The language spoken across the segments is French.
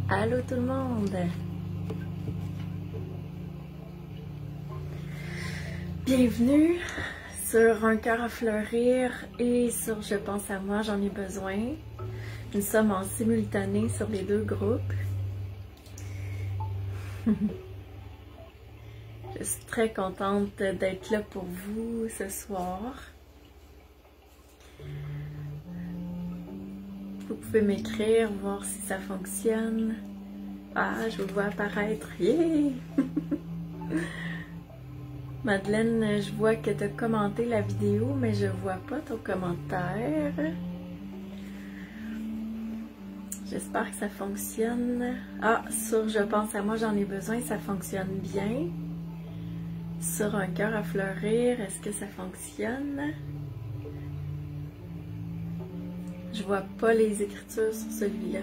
Allô tout le monde! Bienvenue sur Un cœur à fleurir et sur Je pense à moi, j'en ai besoin. Nous sommes en simultané sur les deux groupes. Je suis très contente d'être là pour vous ce soir. Vous pouvez m'écrire, voir si ça fonctionne. Ah, je vous vois apparaître. Yeah! Madeleine, je vois que tu as commenté la vidéo, mais je vois pas ton commentaire. J'espère que ça fonctionne. Ah, sur Je pense à moi, j'en ai besoin, ça fonctionne bien. Sur Un cœur à fleurir, est-ce que ça fonctionne? Je vois pas les écritures sur celui-là.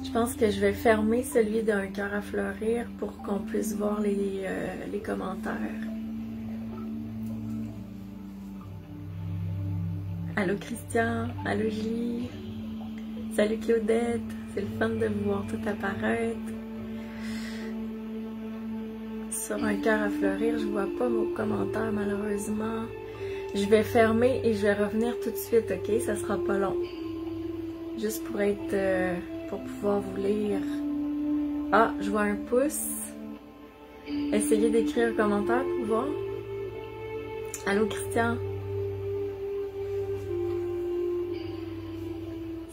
Je pense que je vais fermer celui d'Un cœur à fleurir pour qu'on puisse voir les commentaires. Allô Christian, allô Julie, salut Claudette, c'est le fun de vous voir tout apparaître. Sur Un cœur à fleurir, je vois pas vos commentaires malheureusement. Je vais fermer et je vais revenir tout de suite, ok? Ça sera pas long. Juste pour être... pour pouvoir vous lire. Ah, je vois un pouce. Essayez d'écrire un commentaire pour voir. Allô Christian?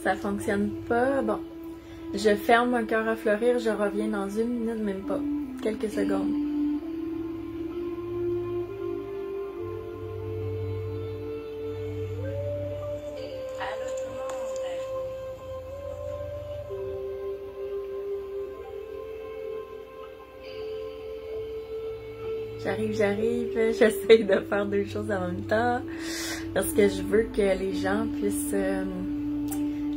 Ça fonctionne pas. Bon. Je ferme Un cœur à fleurir, je reviens dans 1 minute, même pas. Quelques secondes. J'arrive, j'essaie de faire 2 choses en même temps parce que je veux que les gens puissent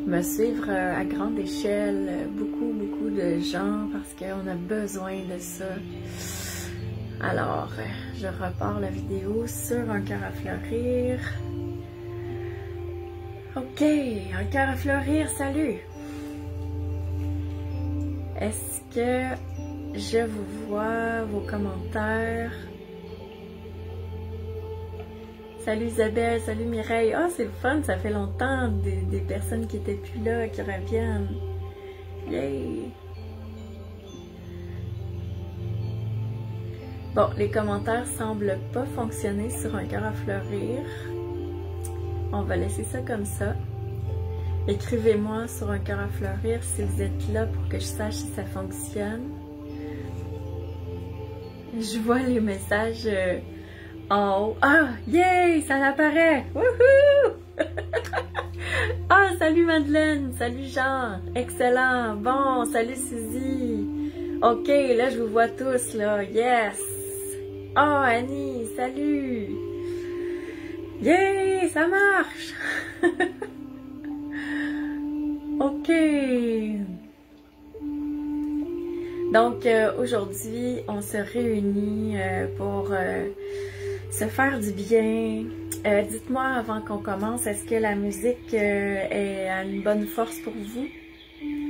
me suivre à grande échelle, beaucoup de gens parce qu'on a besoin de ça. Alors, je repars la vidéo sur Un cœur à fleurir. Ok, Un cœur à fleurir, salut! Est-ce que je vous vois vos commentaires? Salut Isabelle, salut Mireille. Ah, c'est le fun, ça fait longtemps des personnes qui étaient plus là, qui reviennent. Yay! Bon, les commentaires semblent pas fonctionner sur Un cœur à fleurir. On va laisser ça comme ça. Écrivez-moi sur Un cœur à fleurir si vous êtes là pour que je sache si ça fonctionne. Je vois les messages en haut. Ah, yay, ça apparaît! Wouhou! Ah, salut Madeleine, salut Jean, excellent. Bon, salut Suzy. Ok, là je vous vois tous là, yes. Oh, Annie, salut. Yay, ça marche. Ok. Donc aujourd'hui, on se réunit pour se faire du bien. Dites-moi avant qu'on commence, est-ce que la musique est à une bonne force pour vous?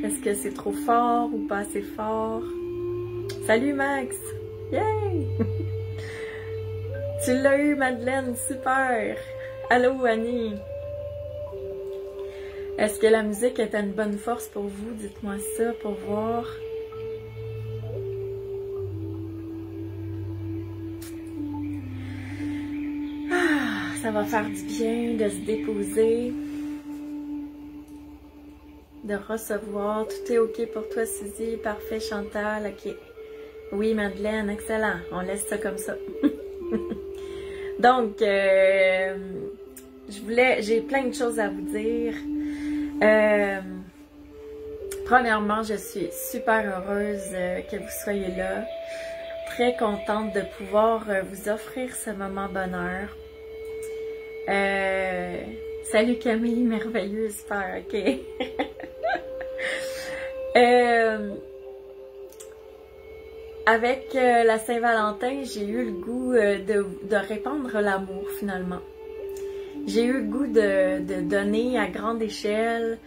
Est-ce que c'est trop fort ou pas assez fort? Salut Max! Yay! Tu l'as eu Madeleine, super! Allô Annie! Est-ce que la musique est à une bonne force pour vous? Dites-moi ça pour voir. Ça va faire du bien de se déposer, de recevoir. Tout est ok pour toi, Suzy. Parfait, Chantal. Ok. Oui, Madeleine, excellent. On laisse ça comme ça. Donc, j'ai plein de choses à vous dire. Premièrement, je suis super heureuse que vous soyez là. Très contente de pouvoir vous offrir ce moment bonheur. Salut Camille, merveilleuse, super, ok. Avec la Saint-Valentin, j'ai eu le goût de répandre l'amour finalement. j'ai eu le goût de donner à grande échelle.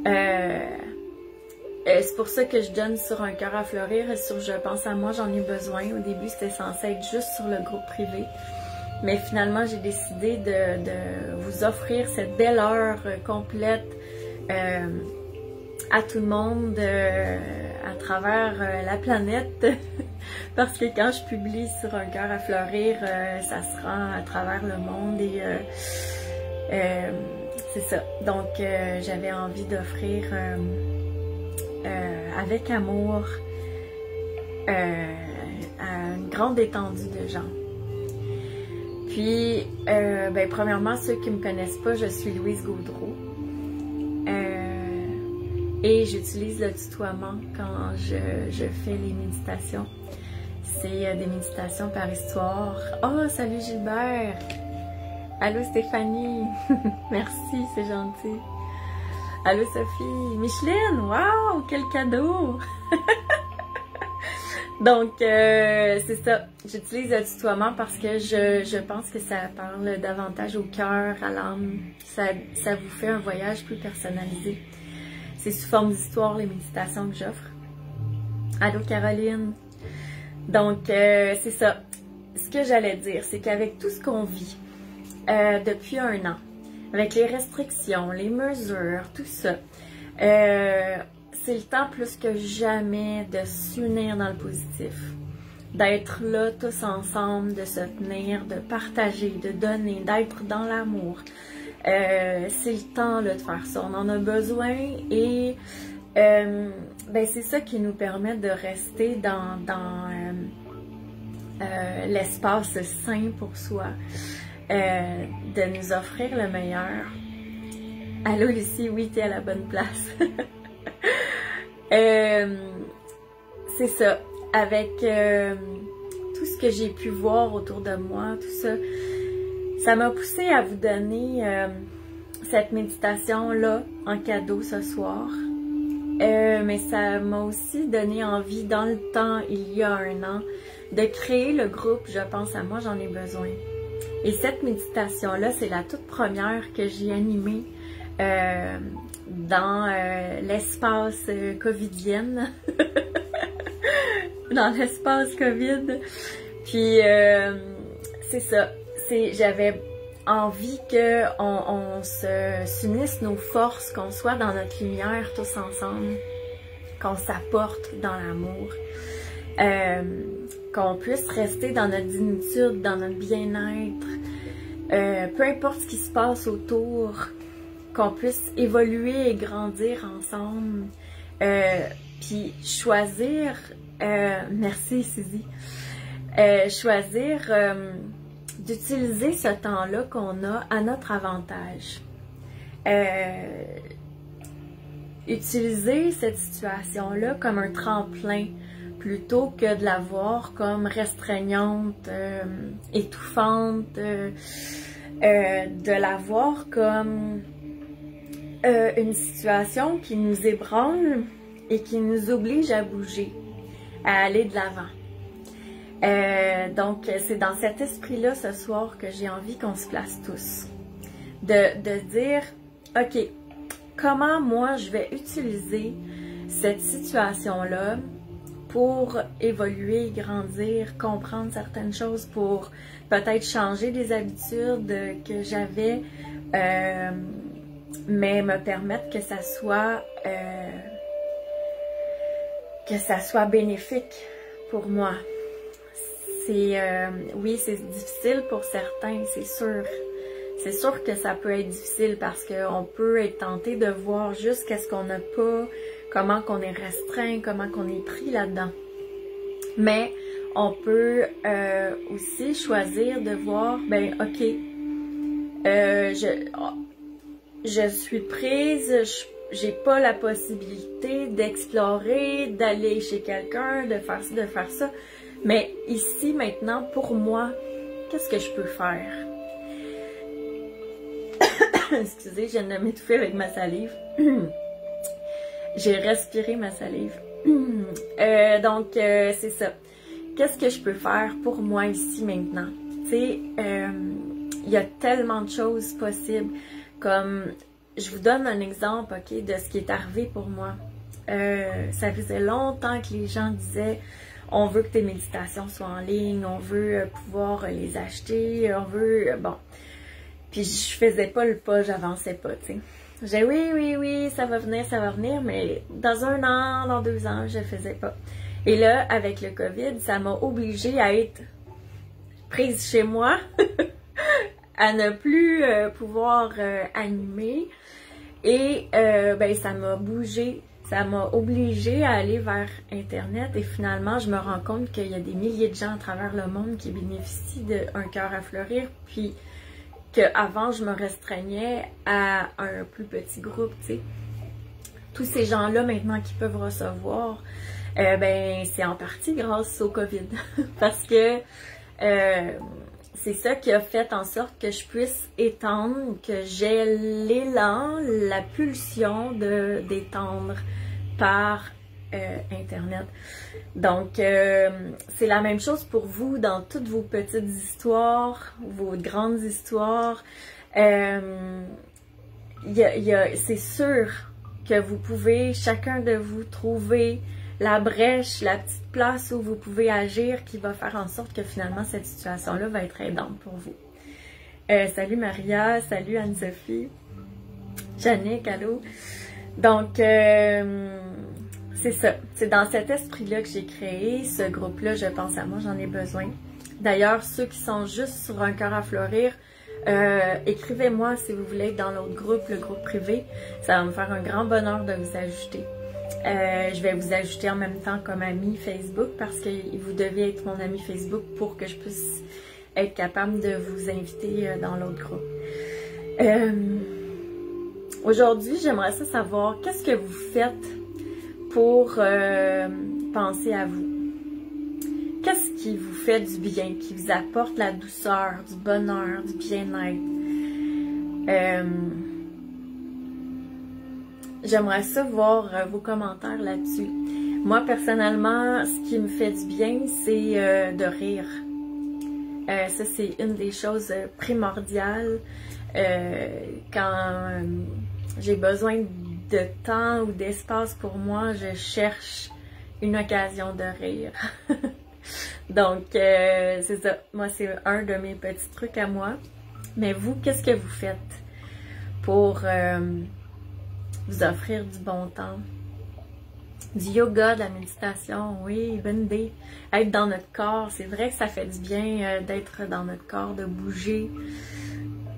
C'est pour ça que je donne sur Un cœur à fleurir et sur Je pense à moi, j'en ai besoin. Au début, c'était censé être juste sur le groupe privé. Mais finalement, j'ai décidé de vous offrir cette belle heure complète à tout le monde à travers la planète. Parce que quand je publie sur Un cœur à fleurir, ça se rend à travers le monde et c'est ça. Donc, j'avais envie d'offrir avec amour à une grande étendue de gens. Puis, ben, premièrement, ceux qui ne me connaissent pas, je suis Louise Gaudreault. Et j'utilise le tutoiement quand je fais les méditations. C'est des méditations par histoire. Oh, salut Gilbert! Allô Stéphanie! Merci, c'est gentil. Allô Sophie! Micheline! Wow! Quel cadeau! Donc, c'est ça. J'utilise le tutoiement parce que je pense que ça parle davantage au cœur, à l'âme. Ça vous fait un voyage plus personnalisé. C'est sous forme d'histoire, les méditations que j'offre. Allô Caroline! Donc, c'est ça. Ce que j'allais dire, c'est qu'avec tout ce qu'on vit depuis 1 an, avec les restrictions, les mesures, tout ça, c'est le temps plus que jamais de s'unir dans le positif. D'être là tous ensemble, de se tenir, de partager, de donner, d'être dans l'amour. C'est le temps là, de faire ça. On en a besoin et ben, c'est ça qui nous permet de rester dans l'espace sain pour soi, de nous offrir le meilleur. Allô Lucie, oui, t'es à la bonne place. C'est ça, avec tout ce que j'ai pu voir autour de moi, tout ça, ça m'a poussée à vous donner cette méditation-là en cadeau ce soir. Mais ça m'a aussi donné envie, dans le temps, il y a 1 an, de créer le groupe Je pense à moi, j'en ai besoin. Et cette méditation-là, c'est la toute première que j'ai animée dans l'espace covidienne, dans l'espace Covid. Puis, c'est ça, j'avais envie qu'on s'unisse nos forces, qu'on soit dans notre lumière tous ensemble, qu'on s'apporte dans l'amour, qu'on puisse rester dans notre dignitude, dans notre bien-être, peu importe ce qui se passe autour, qu'on puisse évoluer et grandir ensemble, puis choisir, merci Suzy, choisir d'utiliser ce temps-là qu'on a à notre avantage. Utiliser cette situation-là comme un tremplin plutôt que de la voir comme restreignante, étouffante, de la voir comme une situation qui nous ébranle et qui nous oblige à bouger, à aller de l'avant. Donc, c'est dans cet esprit-là ce soir que j'ai envie qu'on se place tous. De dire, OK, comment moi je vais utiliser cette situation-là pour évoluer, grandir, comprendre certaines choses, pour peut-être changer des habitudes que j'avais, mais me permettre que ça soit bénéfique pour moi. Oui, c'est difficile pour certains, c'est sûr. C'est sûr que ça peut être difficile parce qu'on peut être tenté de voir juste qu'est-ce qu'on n'a pas, comment qu'on est restreint, comment qu'on est pris là-dedans. Mais on peut aussi choisir de voir, ben ok, je suis prise, j'ai pas la possibilité d'explorer, d'aller chez quelqu'un, de faire ci, de faire ça. Mais ici, maintenant, pour moi, qu'est-ce que je peux faire? Excusez, je viens de m'étouffer avec ma salive. J'ai respiré ma salive. Donc, c'est ça. Qu'est-ce que je peux faire pour moi ici, maintenant? Tu sais, il y a tellement de choses possibles. Comme, je vous donne un exemple, ok, de ce qui est arrivé pour moi. Ça faisait longtemps que les gens disaient, on veut que tes méditations soient en ligne, on veut pouvoir les acheter, on veut, bon. Puis je faisais pas le pas, j'avançais pas, tu sais. J'ai oui, ça va venir, mais dans 1 an, dans 2 ans, je faisais pas. Et là, avec le COVID, ça m'a obligée à être prise chez moi, à ne plus pouvoir animer. Et ben, ça m'a bougé, ça m'a obligée à aller vers Internet. Et finalement, je me rends compte qu'il y a des milliers de gens à travers le monde qui bénéficient d'un cœur à fleurir. Puis qu'avant, je me restreignais à un plus petit groupe, tu sais. Tous ces gens-là, maintenant, qui peuvent recevoir, ben, c'est en partie grâce au COVID. Parce que c'est ça qui a fait en sorte que je puisse étendre, que j'ai l'élan, la pulsion d'étendre par Internet. Donc, c'est la même chose pour vous dans toutes vos petites histoires, vos grandes histoires. C'est sûr que vous pouvez, chacun de vous, trouver la brèche, la petite place où vous pouvez agir qui va faire en sorte que finalement cette situation-là va être aidante pour vous. Salut Maria, salut Anne-Sophie, Jannick, allô. Donc, c'est ça. C'est dans cet esprit-là que j'ai créé ce groupe-là, je pense à moi, j'en ai besoin. D'ailleurs, ceux qui sont juste sur un cœur à fleurir, écrivez-moi si vous voulez être dans l'autre groupe, le groupe privé. Ça va me faire un grand bonheur de vous ajouter. Je vais vous ajouter en même temps comme ami Facebook parce que vous devez être mon ami Facebook pour que je puisse être capable de vous inviter dans l'autre groupe. Aujourd'hui, j'aimerais savoir qu'est-ce que vous faites pour penser à vous. Qu'est-ce qui vous fait du bien, qui vous apporte la douceur, du bonheur, du bien-être? J'aimerais voir vos commentaires là-dessus. Moi, personnellement, ce qui me fait du bien, c'est de rire. Ça, c'est une des choses primordiales. Quand j'ai besoin de temps ou d'espace pour moi, je cherche une occasion de rire. Donc, c'est ça. Moi, c'est un de mes petits trucs à moi. Mais vous, qu'est-ce que vous faites pour vous offrir du bon temps? Du yoga, de la méditation, oui, bonne idée. Être dans notre corps, c'est vrai que ça fait du bien d'être dans notre corps, de bouger.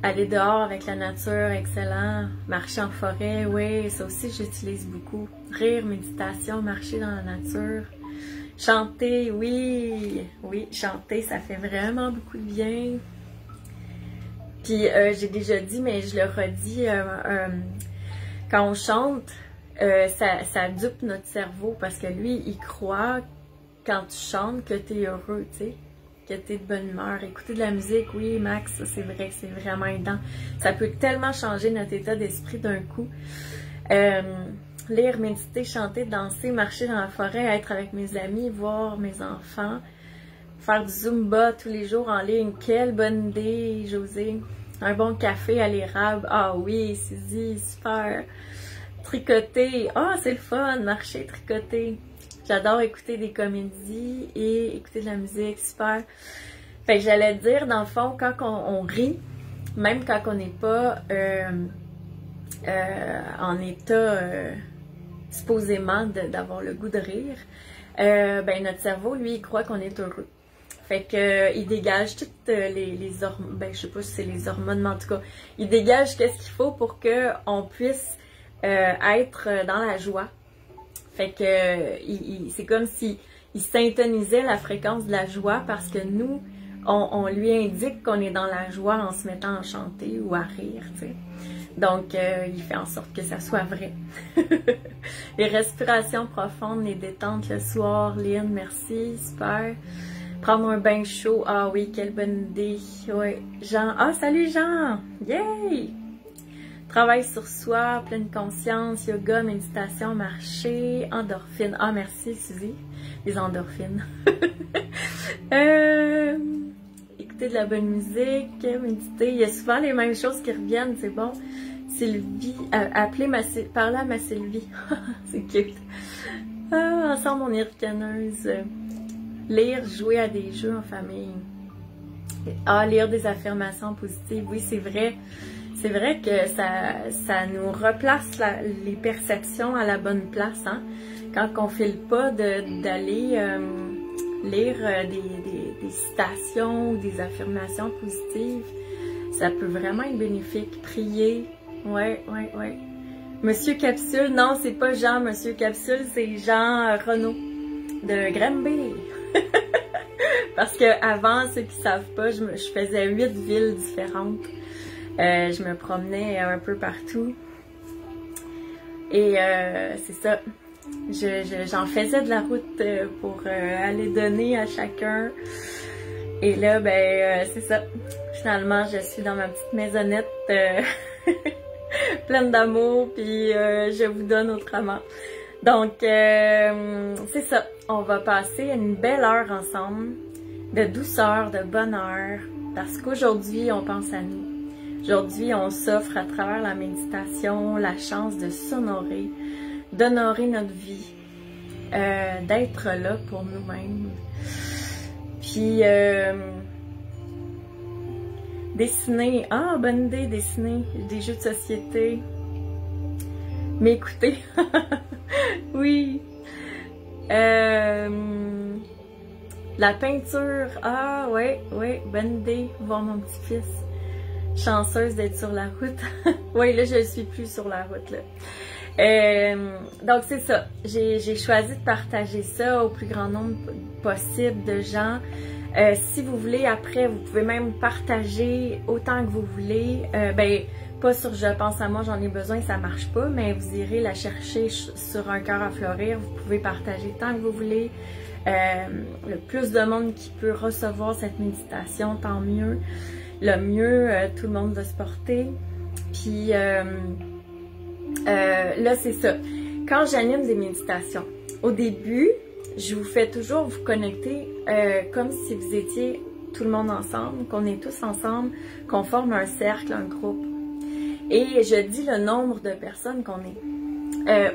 Aller dehors avec la nature, excellent. Marcher en forêt, oui, ça aussi j'utilise beaucoup. Rire, méditation, marcher dans la nature. Chanter, oui, chanter, ça fait vraiment beaucoup de bien. Puis j'ai déjà dit, mais je le redis, quand on chante, ça dupe notre cerveau parce que lui, il croit quand tu chantes que tu es heureux, tu sais, que tu es de bonne humeur. Écouter de la musique, oui, Max, c'est vrai que c'est vraiment aidant. Ça peut tellement changer notre état d'esprit d'un coup. Lire, méditer, chanter, danser, marcher dans la forêt, être avec mes amis, voir mes enfants, faire du Zumba tous les jours en ligne. Quelle bonne idée, José. Un bon café à l'érable. Ah oui, Suzy, super. Tricoter. Ah, c'est le fun, marcher, tricoter. J'adore écouter des comédies et écouter de la musique, super. Fait que j'allais dire, dans le fond, quand on rit, même quand on n'est pas en état supposément d'avoir le goût de rire, ben notre cerveau, lui, il croit qu'on est heureux. Fait que il dégage toutes les hormones, ben je sais pas si c'est les hormones, mais en tout cas, il dégage qu'est-ce qu'il faut pour que on puisse être dans la joie. Fait que c'est comme si il syntonisait la fréquence de la joie parce que nous, on lui indique qu'on est dans la joie en se mettant à chanter ou à rire, tu sais. Donc, il fait en sorte que ça soit vrai. Les respirations profondes, les détentes le soir, Lynn, merci, super. Prendre un bain chaud, ah oui, quelle bonne idée. Ouais. Jean, ah salut Jean, yay! Travail sur soi, pleine conscience, yoga, méditation, marcher, endorphines. Ah écouter de la bonne musique, méditer. Il y a souvent les mêmes choses qui reviennent, c'est bon. Sylvie, parler à ma Sylvie. C'est cute. Ah, ensemble, on est ricaneuse. Lire, jouer à des jeux en famille. Ah, lire des affirmations positives. Oui, c'est vrai. C'est vrai que ça nous replace les perceptions à la bonne place, hein? Quand on file pas d'aller lire des citations ou des affirmations positives, ça peut vraiment être bénéfique. Prier, ouais. Monsieur Capsule, non, c'est pas Jean Monsieur Capsule, c'est Jean Renaud de Granby. Parce que avant, ceux qui savent pas, je faisais 8 villes différentes. Je me promenais un peu partout. Et c'est ça. J'en faisais de la route pour aller donner à chacun. Et là, ben, c'est ça. Finalement, je suis dans ma petite maisonnette pleine d'amour, puis je vous donne autrement. Donc, c'est ça. On va passer une belle heure ensemble, de douceur, de bonheur, parce qu'aujourd'hui, on pense à nous. Aujourd'hui, on s'offre à travers la méditation la chance de s'honorer, d'honorer notre vie, d'être là pour nous-mêmes. Puis, dessiner. Ah, bonne idée, dessiner des jeux de société. M'écouter. Oui. La peinture. Ah, ouais, bonne idée. Voir mon petit-fils. Chanceuse d'être sur la route. Oui, là, je ne suis plus sur la route, là. Donc, c'est ça. J'ai choisi de partager ça au plus grand nombre possible de gens. Si vous voulez, après, vous pouvez même partager autant que vous voulez. Ben, pas sur Je pense à moi, j'en ai besoin, ça marche pas, mais vous irez la chercher sur Un cœur à fleurir. Vous pouvez partager tant que vous voulez. Le plus de monde qui peut recevoir cette méditation, tant mieux. Le mieux, tout le monde va se porter. Puis là, c'est ça. Quand j'anime des méditations, au début, je vous fais toujours vous connecter comme si vous étiez tout le monde ensemble, qu'on est tous ensemble, qu'on forme un cercle, un groupe. Et je dis le nombre de personnes qu'on est.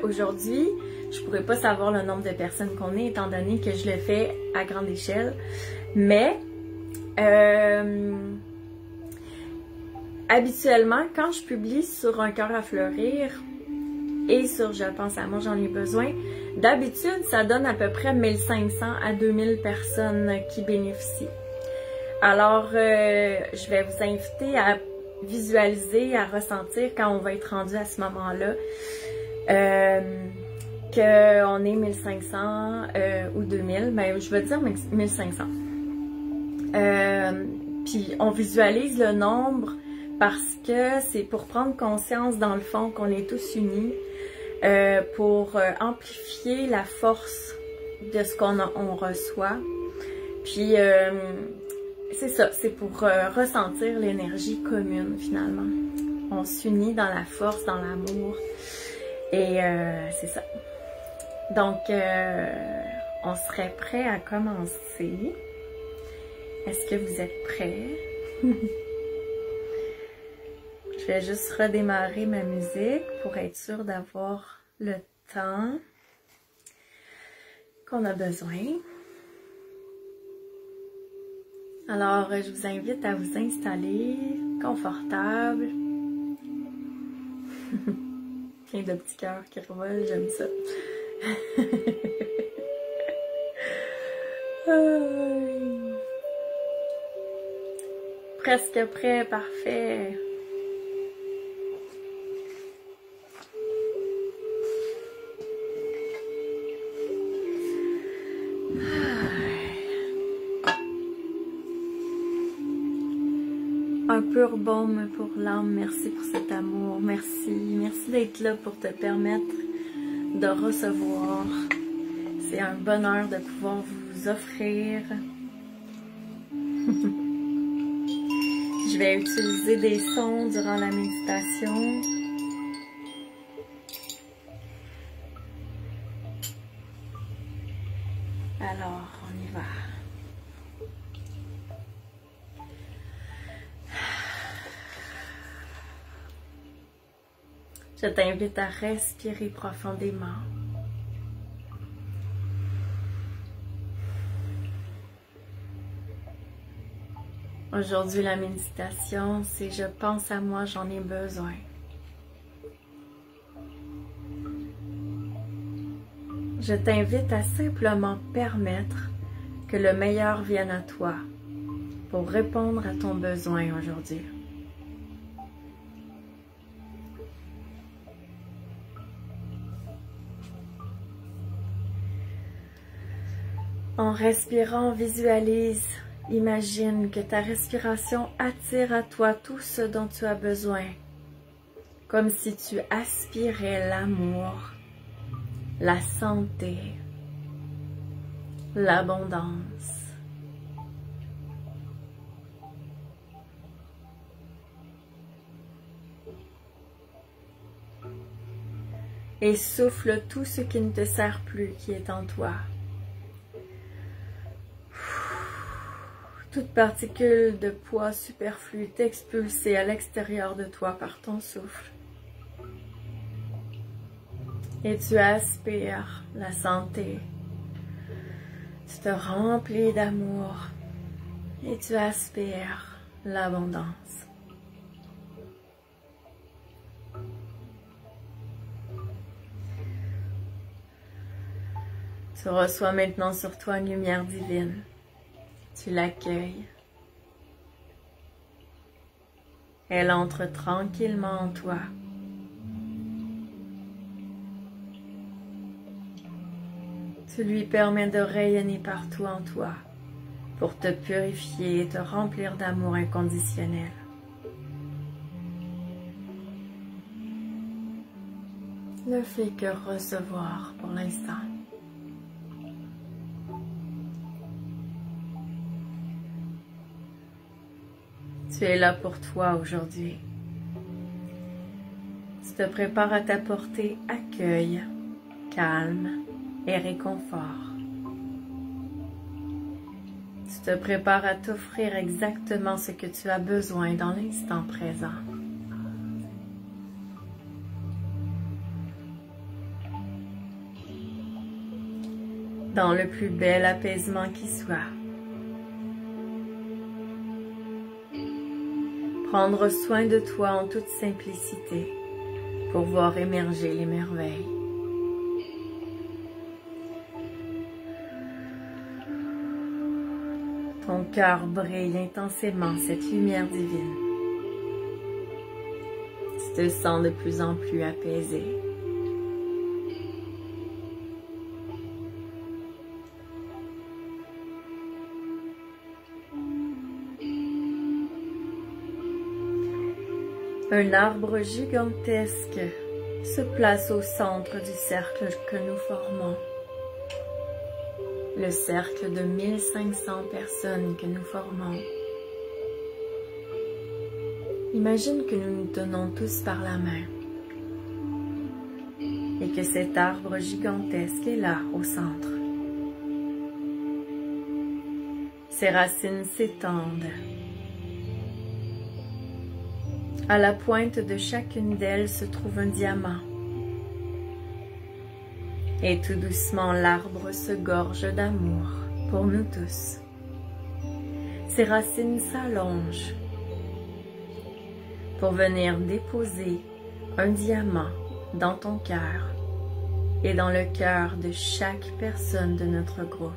Aujourd'hui, je pourrais pas savoir le nombre de personnes qu'on est, étant donné que je le fais à grande échelle. Mais habituellement, quand je publie sur Un cœur à fleurir et sur Je pense à moi, j'en ai besoin, d'habitude, ça donne à peu près 1500 à 2000 personnes qui bénéficient. Alors, je vais vous inviter à visualiser, à ressentir quand on va être rendu à ce moment-là, qu'on est 1500 ou 2000, mais je vais dire 1500. Puis, on visualise le nombre parce que c'est pour prendre conscience, dans le fond, qu'on est tous unis, pour amplifier la force de ce qu'on reçoit. Puis, c'est ça, c'est pour ressentir l'énergie commune, finalement. On s'unit dans la force, dans l'amour. Et c'est ça. Donc, on serait prêt à commencer. Est-ce que vous êtes prêts? Je vais juste redémarrer ma musique pour être sûre d'avoir le temps qu'on a besoin. Alors, je vous invite à vous installer confortable. Plein de petits cœurs qui revolent, j'aime ça. Presque prêt, parfait. Un pur baume pour l'âme. Merci pour cet amour. Merci. Merci d'être là pour te permettre de recevoir. C'est un bonheur de pouvoir vous offrir. Je vais utiliser des sons durant la méditation. Alors, on y va. Je t'invite à respirer profondément. Aujourd'hui, la méditation, c'est « Je pense à moi, j'en ai besoin ». Je t'invite à simplement permettre que le meilleur vienne à toi pour répondre à ton besoin aujourd'hui. En respirant, visualise, imagine que ta respiration attire à toi tout ce dont tu as besoin, comme si tu aspirais l'amour, la santé, l'abondance. Et souffle tout ce qui ne te sert plus, qui est en toi. Toute particule de poids superflu est expulsée à l'extérieur de toi par ton souffle. Et tu aspires la santé. Tu te remplis d'amour. Et tu aspires l'abondance. Tu reçois maintenant sur toi une lumière divine. Tu l'accueilles. Elle entre tranquillement en toi. Tu lui permets de rayonner partout en toi pour te purifier et te remplir d'amour inconditionnel. Ne fais que recevoir pour l'instant. Tu es là pour toi aujourd'hui. Tu te prépares à t'apporter accueil, calme et réconfort. Tu te prépares à t'offrir exactement ce que tu as besoin dans l'instant présent. Dans le plus bel apaisement qui soit. Prendre soin de toi en toute simplicité pour voir émerger les merveilles. Ton cœur brille intensément cette lumière divine. Tu te sens de plus en plus apaisé. Un arbre gigantesque se place au centre du cercle que nous formons. Le cercle de 1500 personnes que nous formons. Imagine que nous nous tenons tous par la main et que cet arbre gigantesque est là au centre. Ses racines s'étendent. À la pointe de chacune d'elles se trouve un diamant. Et tout doucement, l'arbre se gorge d'amour pour nous tous. Ses racines s'allongent pour venir déposer un diamant dans ton cœur et dans le cœur de chaque personne de notre groupe.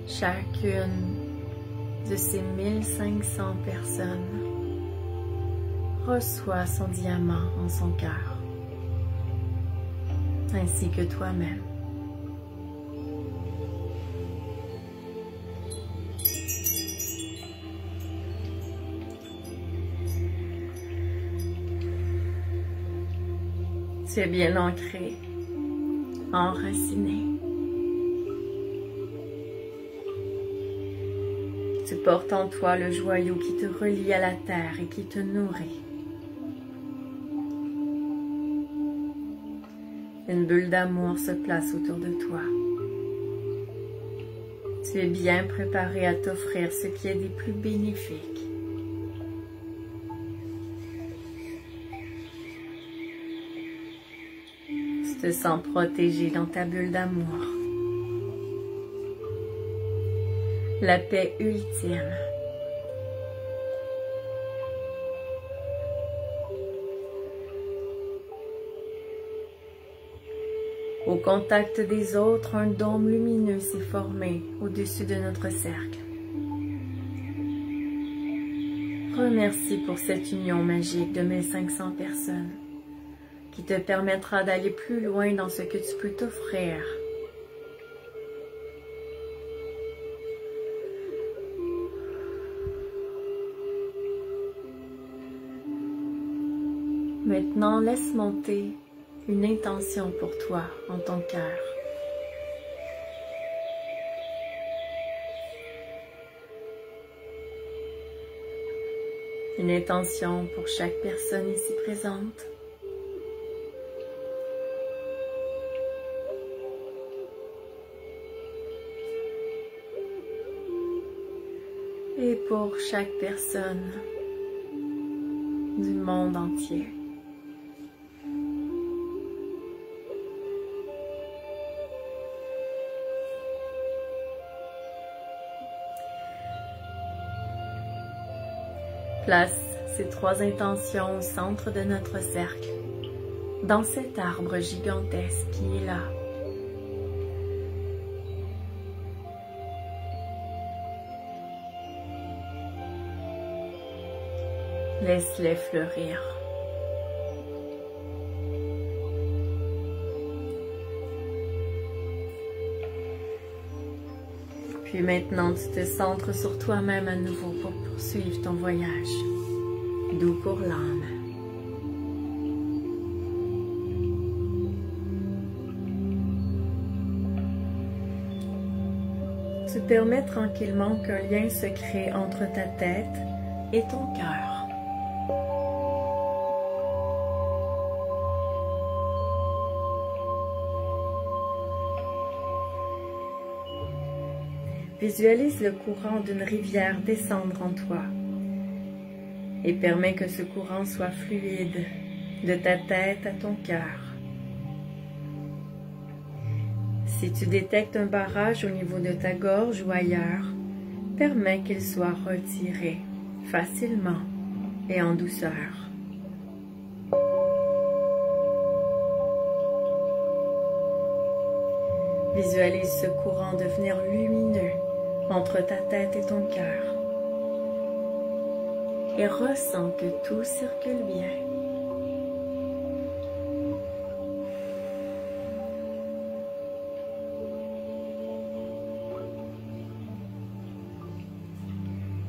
Chacune de ces 1500 personnes reçoit son diamant en son cœur, ainsi que toi-même. Tu es bien ancré, enraciné. Tu portes en toi le joyau qui te relie à la terre et qui te nourrit. Une bulle d'amour se place autour de toi. Tu es bien préparé à t'offrir ce qui est des plus bénéfiques. te sens protégé dans ta bulle d'amour. La paix ultime. Au contact des autres, un dôme lumineux s'est formé au-dessus de notre cercle. Remercie pour cette union magique de 1500 personnes qui te permettra d'aller plus loin dans ce que tu peux t'offrir. Maintenant, laisse monter une intention pour toi en ton cœur. Une intention pour chaque personne ici présente. Et pour chaque personne du monde entier. Place ces trois intentions au centre de notre cercle, dans cet arbre gigantesque qui est là. Laisse-les fleurir. Puis maintenant, tu te centres sur toi-même à nouveau pour poursuivre ton voyage, doux pour l'âme. Tu permets tranquillement qu'un lien se crée entre ta tête et ton cœur. Visualise le courant d'une rivière descendre en toi et permets que ce courant soit fluide de ta tête à ton cœur. Si tu détectes un barrage au niveau de ta gorge ou ailleurs, permets qu'il soit retiré facilement et en douceur. Visualise ce courant devenir lumineux entre ta tête et ton cœur et ressens que tout circule bien.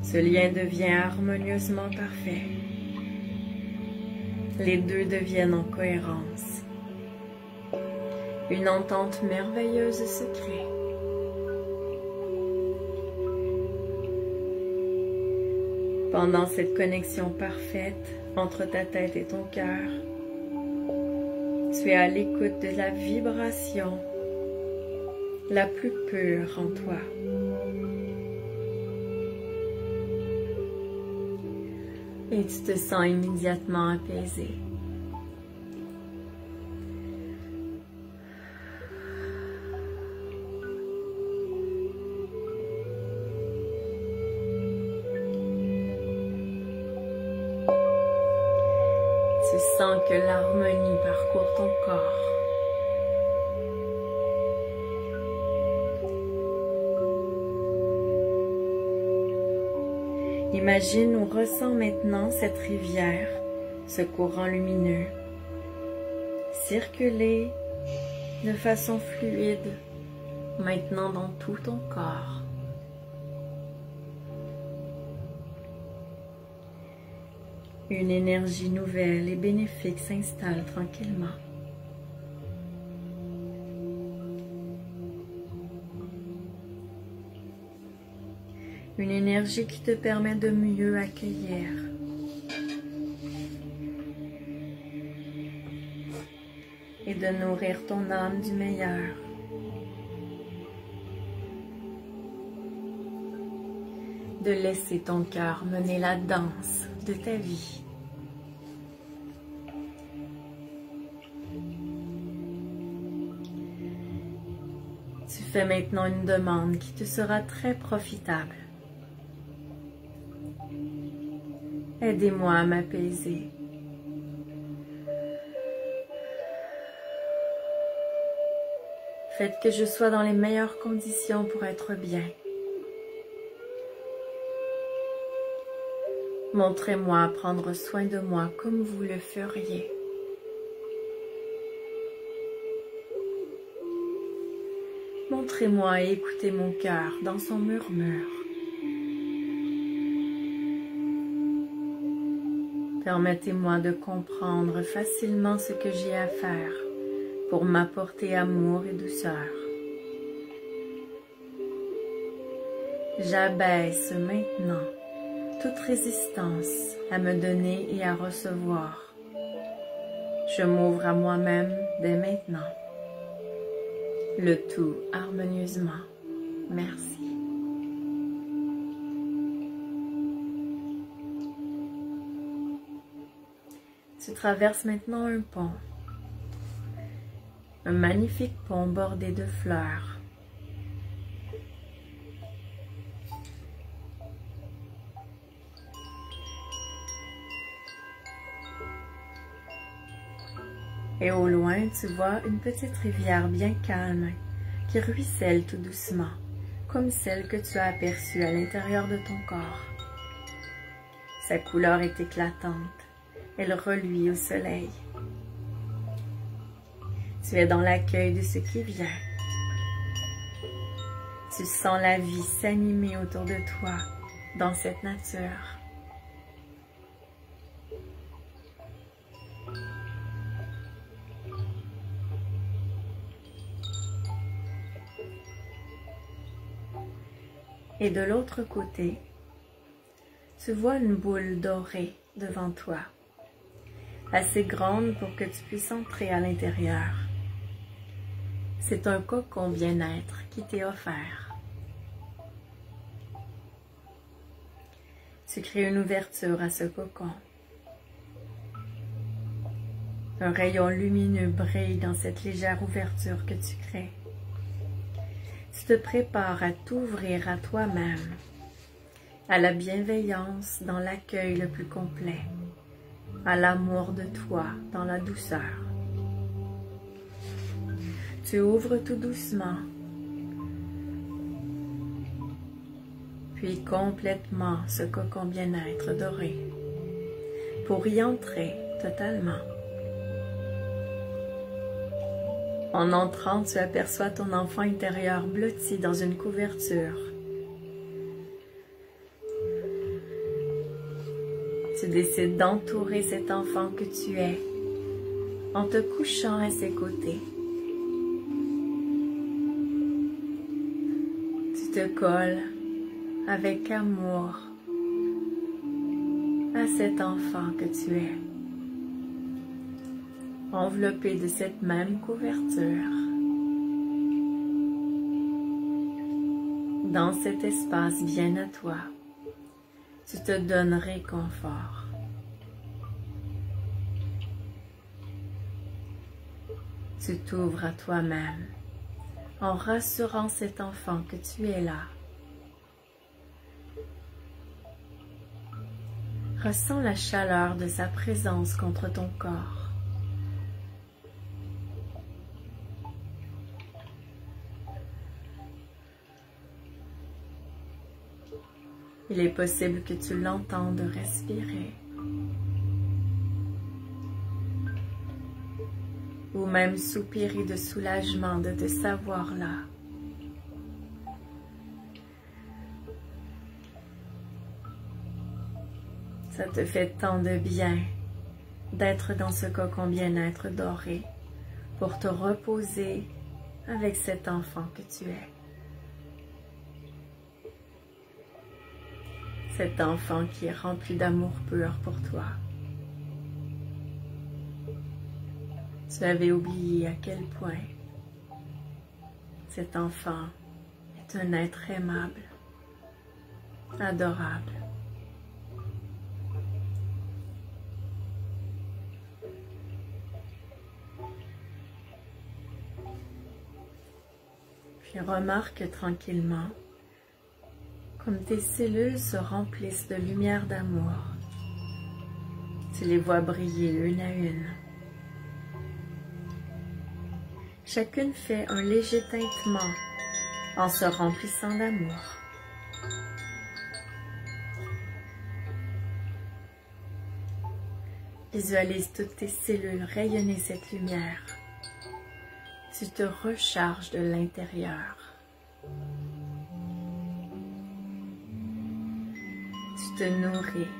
Ce lien devient harmonieusement parfait. Les deux deviennent en cohérence. Une entente merveilleuse se crée. Pendant cette connexion parfaite entre ta tête et ton cœur, tu es à l'écoute de la vibration la plus pure en toi. Et tu te sens immédiatement apaisé. Tu sens que l'harmonie parcourt ton corps. Imagine ou ressens maintenant cette rivière, ce courant lumineux, circuler de façon fluide maintenant dans tout ton corps. Une énergie nouvelle et bénéfique s'installe tranquillement. Une énergie qui te permet de mieux accueillir. Et de nourrir ton âme du meilleur. De laisser ton cœur mener la danse de ta vie. fais maintenant une demande qui te sera très profitable. Aidez-moi à m'apaiser. Faites que je sois dans les meilleures conditions pour être bien. Montrez-moi prendre soin de moi comme vous le feriez. Montrez-moi et écoutez mon cœur dans son murmure. Permettez-moi de comprendre facilement ce que j'ai à faire pour m'apporter amour et douceur. J'abaisse maintenant toute résistance à me donner et à recevoir. Je m'ouvre à moi-même dès maintenant. Le tout harmonieusement. Merci. Tu traverses maintenant un pont. Un magnifique pont bordé de fleurs. Et au loin, tu vois une petite rivière bien calme qui ruisselle tout doucement, comme celle que tu as aperçue à l'intérieur de ton corps. Sa couleur est éclatante, elle reluit au soleil. Tu es dans l'accueil de ce qui vient. Tu sens la vie s'animer autour de toi dans cette nature. Et de l'autre côté, tu vois une boule dorée devant toi, assez grande pour que tu puisses entrer à l'intérieur. C'est un cocon bien-être qui t'est offert. Tu crées une ouverture à ce cocon. Un rayon lumineux brille dans cette légère ouverture que tu crées. Tu te prépares à t'ouvrir à toi-même, à la bienveillance dans l'accueil le plus complet, à l'amour de toi dans la douceur. Tu ouvres tout doucement, puis complètement ce cocon bien-être doré, pour y entrer totalement. En entrant, tu aperçois ton enfant intérieur blotti dans une couverture. Tu décides d'entourer cet enfant que tu es en te couchant à ses côtés. Tu te colles avec amour à cet enfant que tu es, enveloppé de cette même couverture. Dans cet espace bien à toi, tu te donnes réconfort. Tu t'ouvres à toi-même en rassurant cet enfant que tu es là. Ressens la chaleur de sa présence contre ton corps. Il est possible que tu l'entendes respirer, ou même soupirer de soulagement de te savoir là. Ça te fait tant de bien d'être dans ce cocon bien-être doré pour te reposer avec cet enfant que tu es. Cet enfant qui est rempli d'amour pur pour toi. Tu avais oublié à quel point cet enfant est un être aimable, adorable. Puis remarque tranquillement comme tes cellules se remplissent de lumière d'amour. Tu les vois briller une à une. Chacune fait un léger tintement en se remplissant d'amour. Visualise toutes tes cellules rayonner cette lumière. Tu te recharges de l'intérieur. Tu te nourris.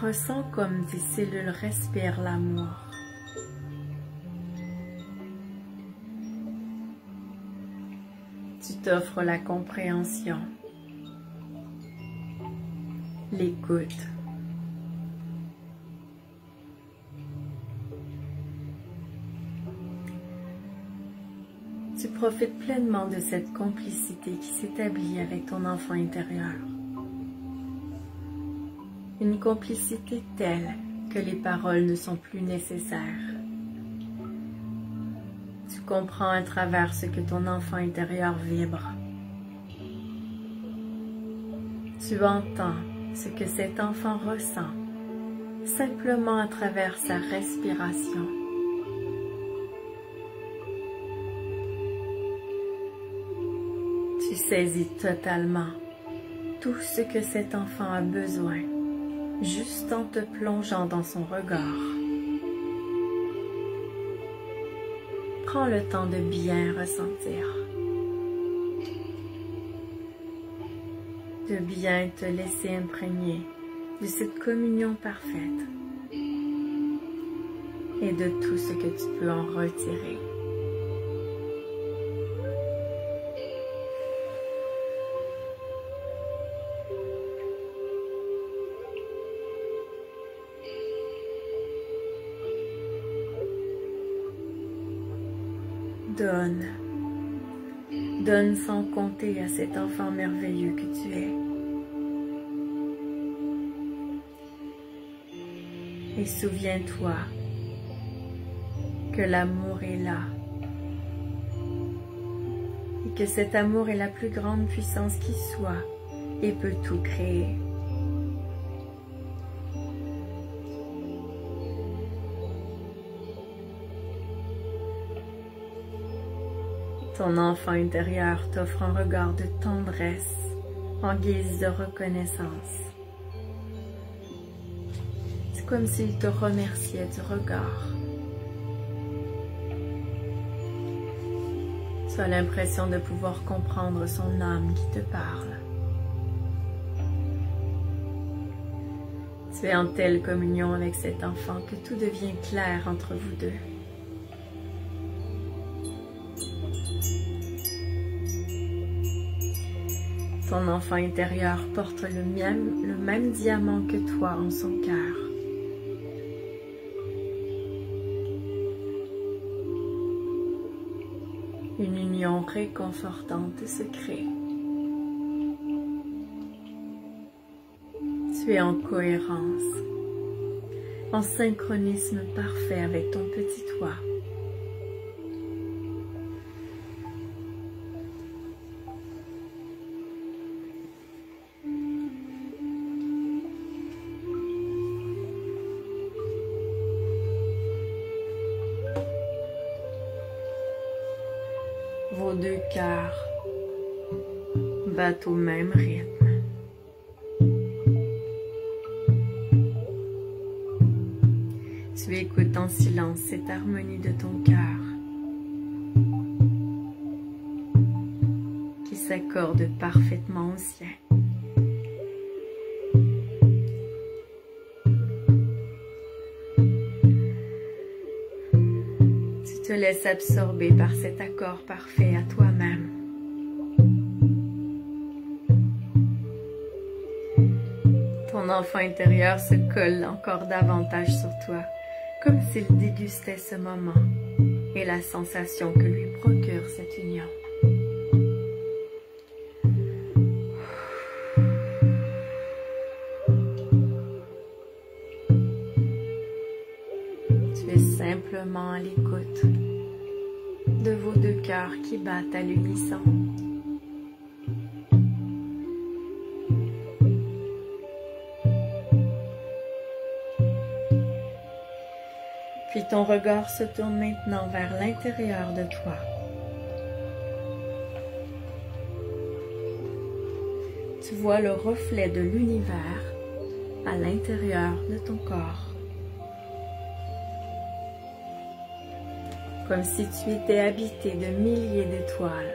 Ressens comme tes cellules respirent l'amour. Tu t'offres la compréhension, l'écoute. Tu profites pleinement de cette complicité qui s'établit avec ton enfant intérieur. Une complicité telle que les paroles ne sont plus nécessaires. Tu comprends à travers ce que ton enfant intérieur vibre. Tu entends ce que cet enfant ressent, simplement à travers sa respiration. Tu saisis totalement tout ce que cet enfant a besoin, juste en te plongeant dans son regard. Prends le temps de bien ressentir, de bien te laisser imprégner de cette communion parfaite et de tout ce que tu peux en retirer. Donne. Donne sans compter à cet enfant merveilleux que tu es. Et souviens-toi que l'amour est là. Et que cet amour est la plus grande puissance qui soit et peut tout créer. Ton enfant intérieur t'offre un regard de tendresse en guise de reconnaissance. C'est comme s'il te remerciait du regard. Tu as l'impression de pouvoir comprendre son âme qui te parle. Tu es en telle communion avec cet enfant que tout devient clair entre vous deux. Ton enfant intérieur porte le même diamant que toi en son cœur. Une union réconfortante se crée. Tu es en cohérence, en synchronisme parfait avec ton petit toi. Vos deux cœurs battent au même rythme. Tu écoutes en silence cette harmonie de ton cœur qui s'accorde parfaitement au sien. Tu te laisses absorber par cet accord parfait à toi-même. Ton enfant intérieur se colle encore davantage sur toi, comme s'il dégustait ce moment et la sensation que lui procure cette union. Tu es simplement à l'écoute de vos deux cœurs qui battent à l'unisson. Puis ton regard se tourne maintenant vers l'intérieur de toi. Tu vois le reflet de l'univers à l'intérieur de ton corps. Comme si tu étais habité de milliers d'étoiles,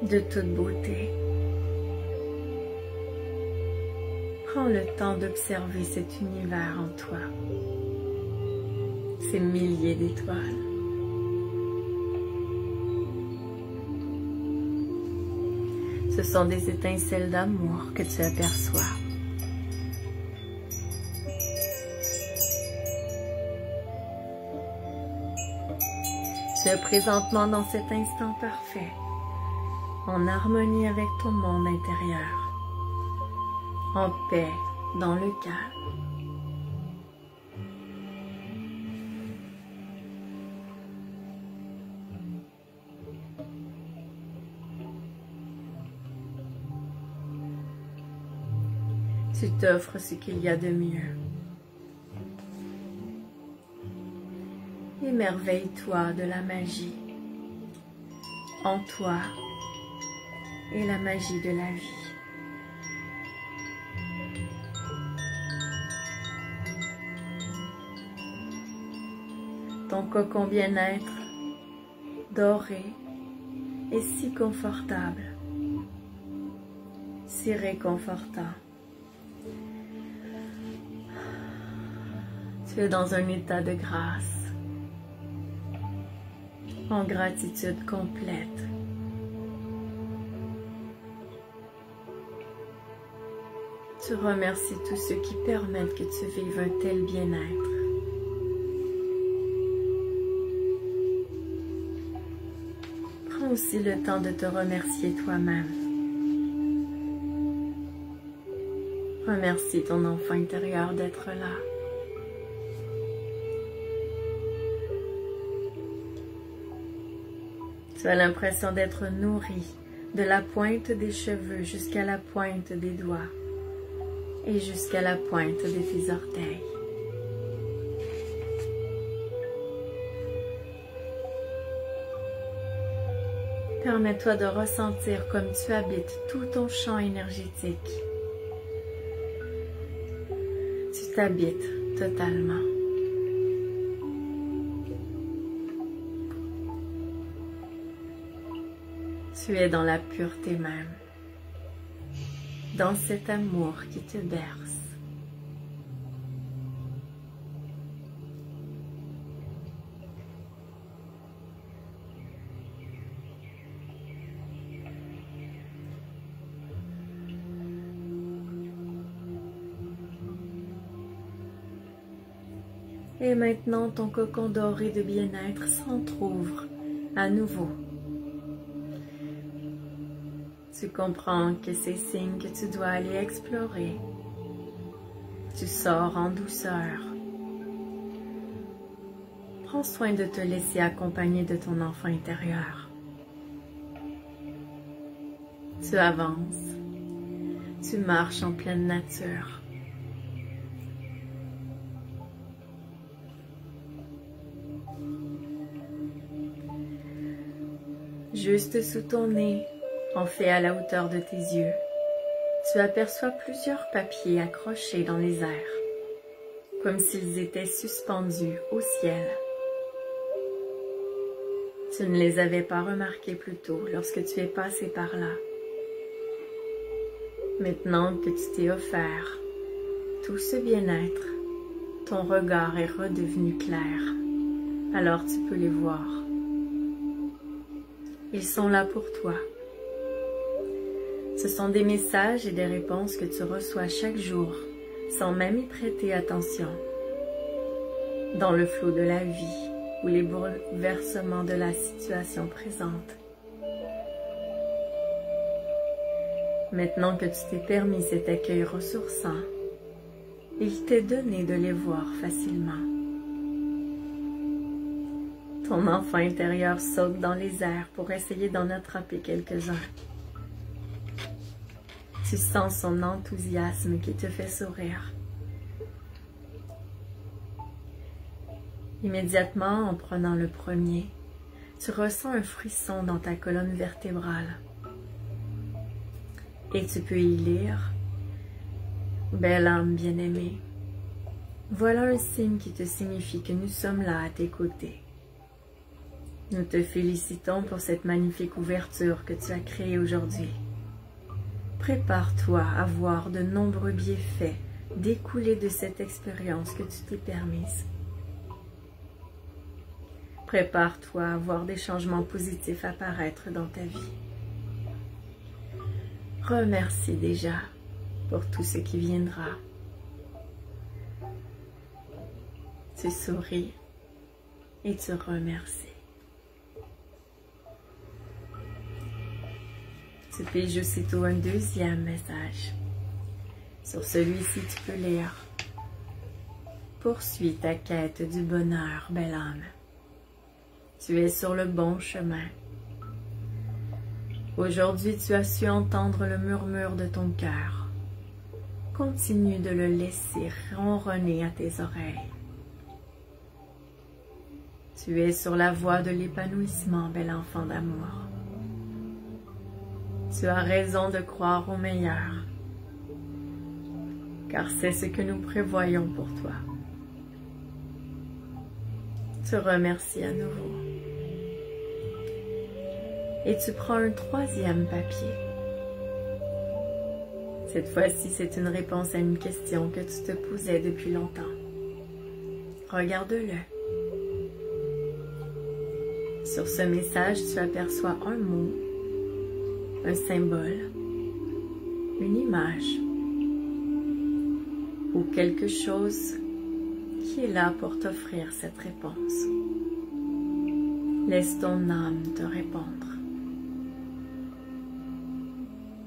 de toute beauté. Prends le temps d'observer cet univers en toi, ces milliers d'étoiles. Ce sont des étincelles d'amour que tu aperçois. Tu es présentement dans cet instant parfait, en harmonie avec ton monde intérieur, en paix dans le calme. Tu t'offres ce qu'il y a de mieux. Émerveille-toi de la magie en toi et la magie de la vie. Ton cocon bien-être doré est si confortable, si réconfortant. Tu es dans un état de grâce, en gratitude complète. Tu remercies tous ceux qui permettent que tu vives un tel bien-être. Prends aussi le temps de te remercier toi-même. Remercie ton enfant intérieur d'être là. Tu as l'impression d'être nourri de la pointe des cheveux jusqu'à la pointe des doigts et jusqu'à la pointe de tes orteils. Permets-toi de ressentir comme tu habites tout ton champ énergétique. Tu t'habites totalement. Tu es dans la pureté même, dans cet amour qui te berce. Et maintenant, ton cocon doré de bien-être s'entrouvre à nouveau. Tu comprends que c'est signe que tu dois aller explorer. Tu sors en douceur. Prends soin de te laisser accompagner de ton enfant intérieur. Tu avances. Tu marches en pleine nature. Juste sous ton nez, en fait à la hauteur de tes yeux, tu aperçois plusieurs papiers accrochés dans les airs, comme s'ils étaient suspendus au ciel. Tu ne les avais pas remarqués plus tôt lorsque tu es passé par là. Maintenant que tu t'es offert tout ce bien-être, ton regard est redevenu clair, alors tu peux les voir. Ils sont là pour toi. Ce sont des messages et des réponses que tu reçois chaque jour, sans même y prêter attention. Dans le flot de la vie ou les bouleversements de la situation présente. Maintenant que tu t'es permis cet accueil ressourçant, il t'est donné de les voir facilement. Ton enfant intérieur saute dans les airs pour essayer d'en attraper quelques-uns. Tu sens son enthousiasme qui te fait sourire. Immédiatement, en prenant le premier, tu ressens un frisson dans ta colonne vertébrale. Et tu peux y lire « Belle âme bien-aimée, voilà un signe qui te signifie que nous sommes là à tes côtés. Nous te félicitons pour cette magnifique ouverture que tu as créée aujourd'hui. Prépare-toi à voir de nombreux bienfaits découler de cette expérience que tu t'es permise. Prépare-toi à voir des changements positifs apparaître dans ta vie. Remercie déjà pour tout ce qui viendra. Tu souris et tu remercies. Tu piges aussitôt un deuxième message. Sur celui-ci, tu peux lire « Poursuis ta quête du bonheur, belle âme. Tu es sur le bon chemin. Aujourd'hui, tu as su entendre le murmure de ton cœur. Continue de le laisser ronronner à tes oreilles. Tu es sur la voie de l'épanouissement, bel enfant d'amour. Tu as raison de croire au meilleur, car c'est ce que nous prévoyons pour toi. Tu remercies à nouveau. Et tu prends un troisième papier. Cette fois-ci, c'est une réponse à une question que tu te posais depuis longtemps. Regarde-le. Sur ce message, tu aperçois un mot, un symbole, une image ou quelque chose qui est là pour t'offrir cette réponse. Laisse ton âme te répondre.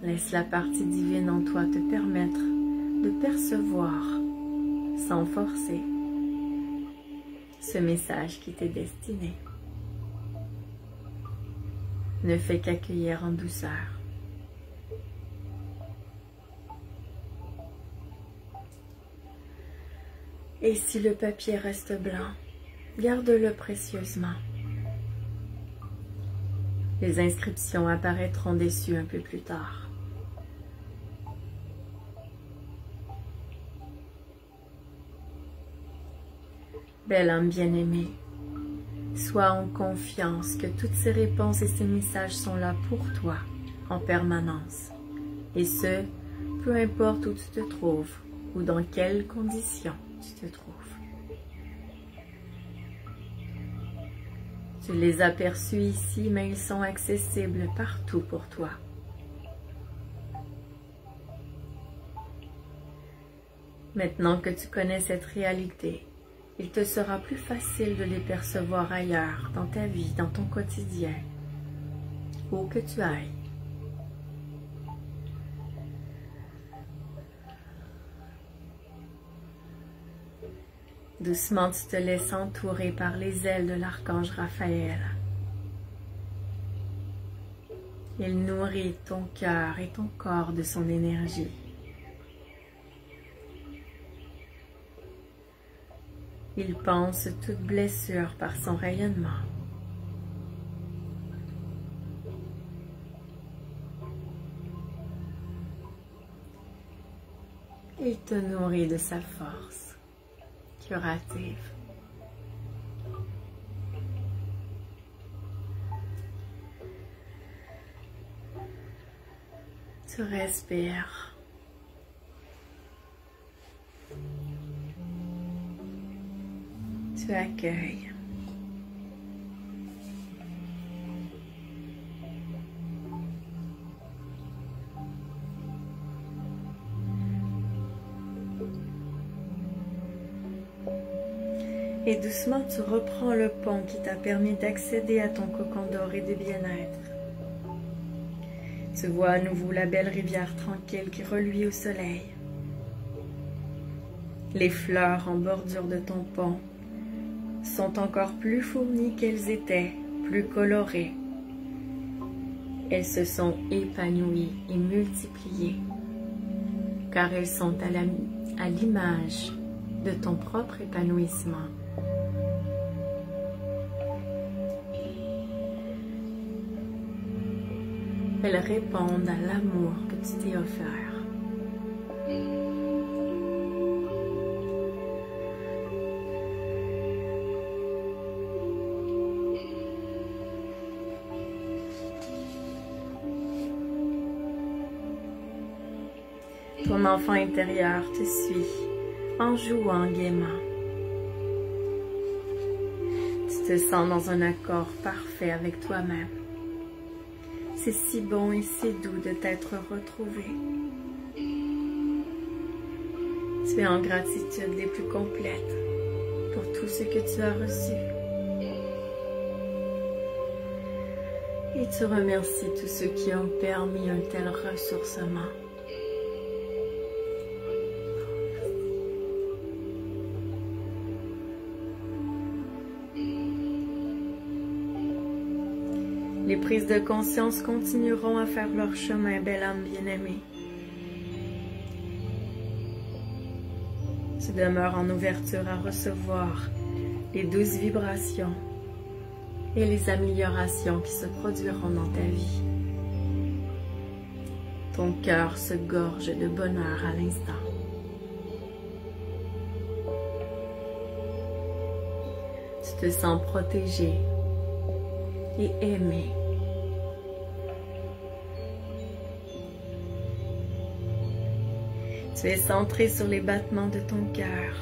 Laisse la partie divine en toi te permettre de percevoir, sans forcer, ce message qui t'est destiné. Ne fais qu'accueillir en douceur. Et si le papier reste blanc, garde-le précieusement. Les inscriptions apparaîtront dessus un peu plus tard. Belle âme bien-aimée, sois en confiance que toutes ces réponses et ces messages sont là pour toi, en permanence. Et ce, peu importe où tu te trouves ou dans quelles conditions tu te trouves. Tu les as perçus ici, mais ils sont accessibles partout pour toi. Maintenant que tu connais cette réalité, il te sera plus facile de les percevoir ailleurs, dans ta vie, dans ton quotidien, où que tu ailles. Doucement, tu te laisses entourer par les ailes de l'archange Raphaël. Il nourrit ton cœur et ton corps de son énergie. Il pense toute blessure par son rayonnement. Il te nourrit de sa force curative. Tu respires. Tu accueilles. Et doucement, tu reprends le pont qui t'a permis d'accéder à ton cocon doré de bien-être. Tu vois à nouveau la belle rivière tranquille qui reluit au soleil. Les fleurs en bordure de ton pont sont encore plus fournies qu'elles étaient, plus colorées. Elles se sont épanouies et multipliées, car elles sont à l'image de ton propre épanouissement. Elles répondent à l'amour que tu t'es offert. Ton enfant intérieur te suit en jouant gaiement. Tu te sens dans un accord parfait avec toi-même. C'est si bon et si doux de t'être retrouvé. Tu es en gratitude les plus complètes pour tout ce que tu as reçu. Et tu remercies tous ceux qui ont permis un tel ressourcement. Les prises de conscience continueront à faire leur chemin, belle âme bien-aimée. Tu demeures en ouverture à recevoir les douces vibrations et les améliorations qui se produiront dans ta vie. Ton cœur se gorge de bonheur à l'instant. Tu te sens protégé et aimé. Tu es centré sur les battements de ton cœur.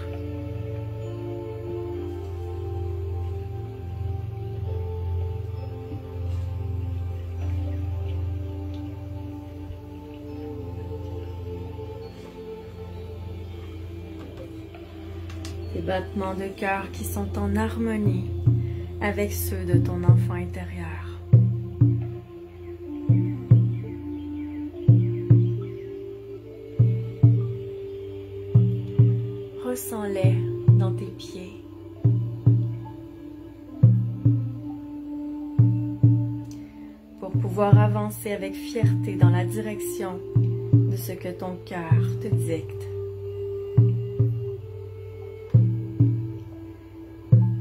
Des battements de cœur qui sont en harmonie avec ceux de ton enfant intérieur. Ressens-les dans tes pieds. Pour pouvoir avancer avec fierté dans la direction de ce que ton cœur te dicte.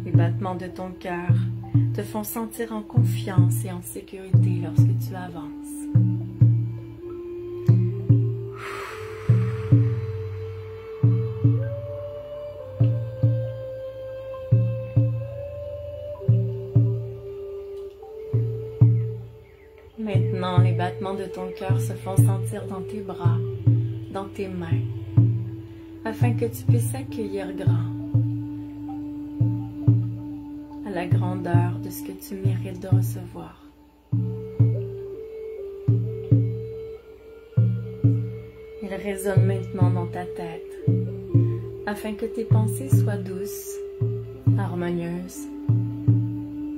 Les battements de ton cœur te font sentir en confiance et en sécurité lorsque tu avances. Maintenant, les battements de ton cœur se font sentir dans tes bras, dans tes mains, afin que tu puisses accueillir grand, à la grandeur de ce que tu mérites de recevoir. Il résonne maintenant dans ta tête, afin que tes pensées soient douces, harmonieuses,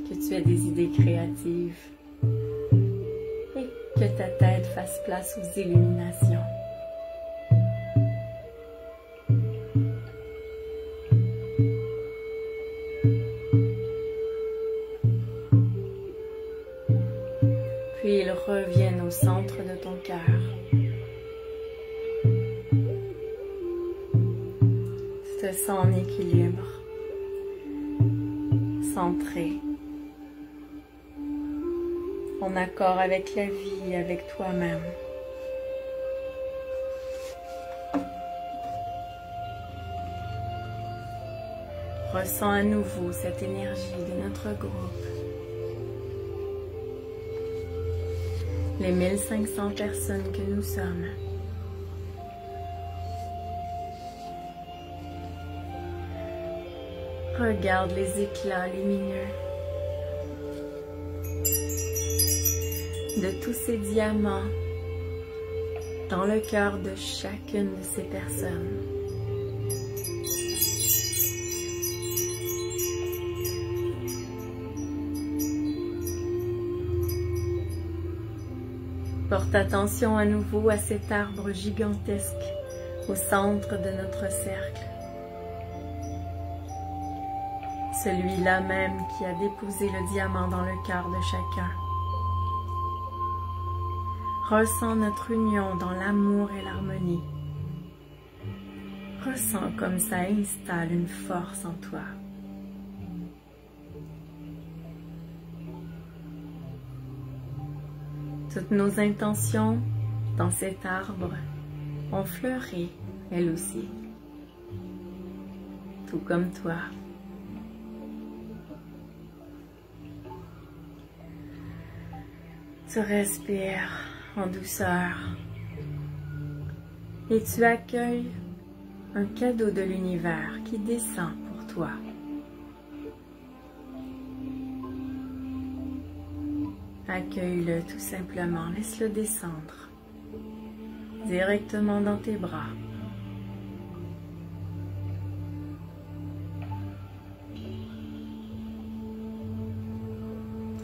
que tu aies des idées créatives, que ta tête fasse place aux illuminations. Puis ils reviennent au centre de ton cœur. Tu te sens en équilibre, centré, en accord avec la vie et avec toi-même. Ressens à nouveau cette énergie de notre groupe. Les 1500 personnes que nous sommes. Regarde les éclats lumineux de tous ces diamants dans le cœur de chacune de ces personnes. Porte attention à nouveau à cet arbre gigantesque au centre de notre cercle. celui-là même qui a déposé le diamant dans le cœur de chacun. Ressens notre union dans l'amour et l'harmonie. Ressens comme ça installe une force en toi. Toutes nos intentions dans cet arbre ont fleuri, elles aussi, tout comme toi. Tu respires en douceur et tu accueilles un cadeau de l'univers qui descend pour toi. Accueille-le tout simplement, laisse-le descendre directement dans tes bras.